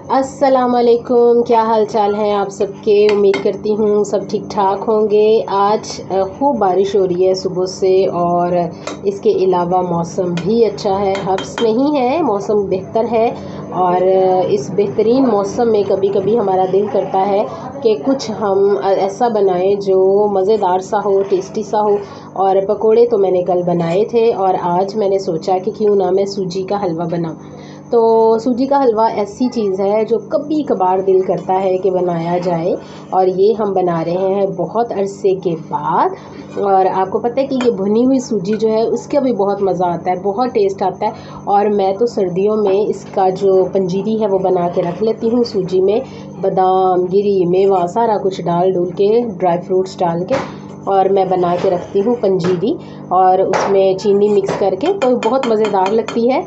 अस्सलामुअलैकुम, क्या हाल चाल है आप सबके। उम्मीद करती हूँ सब ठीक ठाक होंगे। आज खूब बारिश हो रही है सुबह से, और इसके अलावा मौसम भी अच्छा है, हब्स नहीं है, मौसम बेहतर है। और इस बेहतरीन मौसम में कभी कभी हमारा दिल करता है कि कुछ हम ऐसा बनाएं जो मज़ेदार सा हो, टेस्टी सा हो। और पकोड़े तो मैंने कल बनाए थे, और आज मैंने सोचा कि क्यों ना मैं सूजी का हलवा बनाऊं। तो सूजी का हलवा ऐसी चीज़ है जो कभी कभार दिल करता है कि बनाया जाए, और ये हम बना रहे हैं बहुत अरसे के बाद। और आपको पता है कि ये भुनी हुई सूजी जो है उसका भी बहुत मज़ा आता है, बहुत टेस्ट आता है। और मैं तो सर्दियों में इसका जो पंजीरी है वो बना के रख लेती हूँ। सूजी में बादाम, गिरी, मेवा सारा कुछ डाल डूल के, ड्राई फ्रूट्स डाल के, और मैं बना के रखती हूँ पंजीरी, और उसमें चीनी मिक्स करके, तो बहुत मज़ेदार लगती है।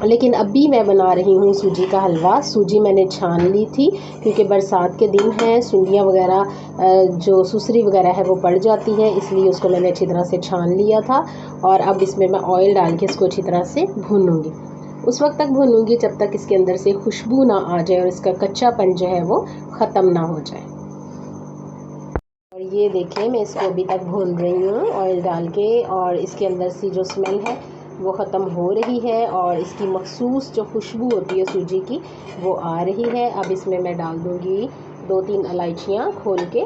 लेकिन अभी मैं बना रही हूँ सूजी का हलवा। सूजी मैंने छान ली थी क्योंकि बरसात के दिन हैं, सुंडियाँ वगैरह जो सुसरी वगैरह है वो पड़ जाती है, इसलिए उसको मैंने अच्छी तरह से छान लिया था। और अब इसमें मैं ऑयल डाल के इसको अच्छी तरह से भूनूंगी। उस वक्त तक भूनूंगी जब तक इसके अंदर से खुशबू ना आ जाए और इसका कच्चापन जो है वो ख़त्म ना हो जाए। और ये देखें, मैं इसको अभी तक भून रही हूँ ऑयल डाल के, और इसके अंदर से जो स्मेल है वो ख़त्म हो रही है, और इसकी मखसूस जो खुशबू होती है सूजी की वो आ रही है। अब इसमें मैं डाल दूँगी 2-3 इलायचियाँ खोल के,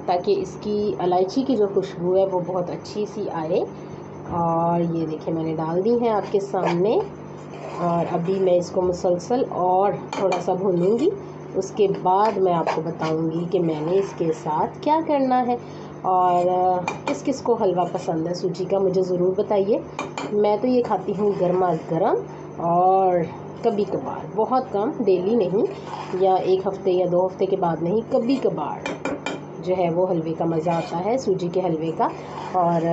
ताकि इसकी इलायची की जो खुशबू है वो बहुत अच्छी सी आए। और ये देखिए मैंने डाल दी है आपके सामने, और अभी मैं इसको मुसलसल और थोड़ा सा भूनूंगी। उसके बाद मैं आपको बताऊंगी कि मैंने इसके साथ क्या करना है। और किस किस को हलवा पसंद है सूजी का, मुझे ज़रूर बताइए। मैं तो ये खाती हूँ गर्मा गर्म, और कभी कभार, बहुत कम, डेली नहीं, या एक हफ़्ते या 2 हफ्ते के बाद नहीं, कभी कभार जो है वो हलवे का मज़ा आता है, सूजी के हलवे का। और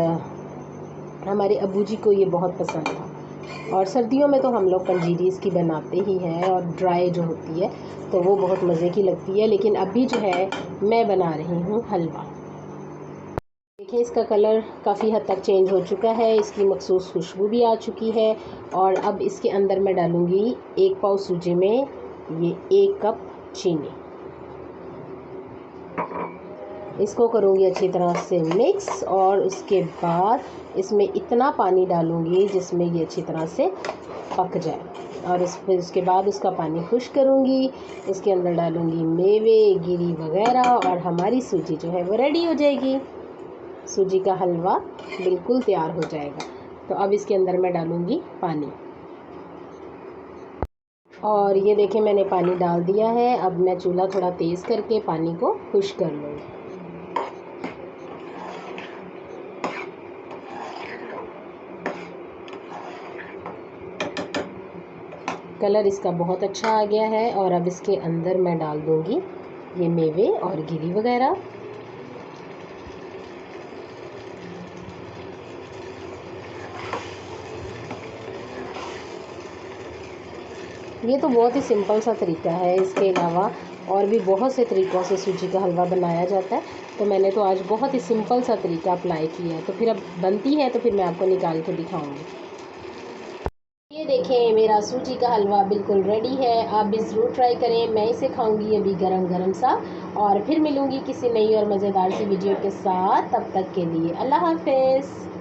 हमारे अबू जी को ये बहुत पसंद था। और सर्दियों में तो हम लोग पंजीरी इसकी बनाते ही हैं, और ड्राई जो होती है तो वो बहुत मज़े की लगती है। लेकिन अभी जो है मैं बना रही हूँ हलवा। देखिए इसका कलर काफ़ी हद तक चेंज हो चुका है, इसकी मखसूस खुशबू भी आ चुकी है। और अब इसके अंदर मैं डालूँगी 1 पाव सूजी में ये 1 कप चीनी। इसको करूँगी अच्छी तरह से मिक्स, और उसके बाद इसमें इतना पानी डालूँगी जिसमें ये अच्छी तरह से पक जाए। और फिर उसके बाद उसका पानी खुश करूँगी, इसके अंदर डालूँगी मेवे, गिरी वगैरह, और हमारी सूजी जो है वो रेडी हो जाएगी। सूजी का हलवा बिल्कुल तैयार हो जाएगा। तो अब इसके अंदर मैं डालूँगी पानी, और ये देखें मैंने पानी डाल दिया है। अब मैं चूल्हा थोड़ा तेज़ करके पानी को खुश कर लूँगी। कलर इसका बहुत अच्छा आ गया है, और अब इसके अंदर मैं डाल दूँगी ये मेवे और गिरी वगैरह। ये तो बहुत ही सिंपल सा तरीका है, इसके अलावा और भी बहुत से तरीक़ों से सूजी का हलवा बनाया जाता है, तो मैंने तो आज बहुत ही सिंपल सा तरीका अप्लाई किया है। तो फिर अब बनती है तो फिर मैं आपको निकाल के दिखाऊंगी। ये देखें मेरा सूजी का हलवा बिल्कुल रेडी है, आप भी ज़रूर ट्राई करें। मैं इसे खाऊंगी अभी गरम गरम सा, और फिर मिलूंगी किसी नई और मज़ेदार सी वीडियो के साथ। तब तक के लिए अल्लाह हाफ़िज़।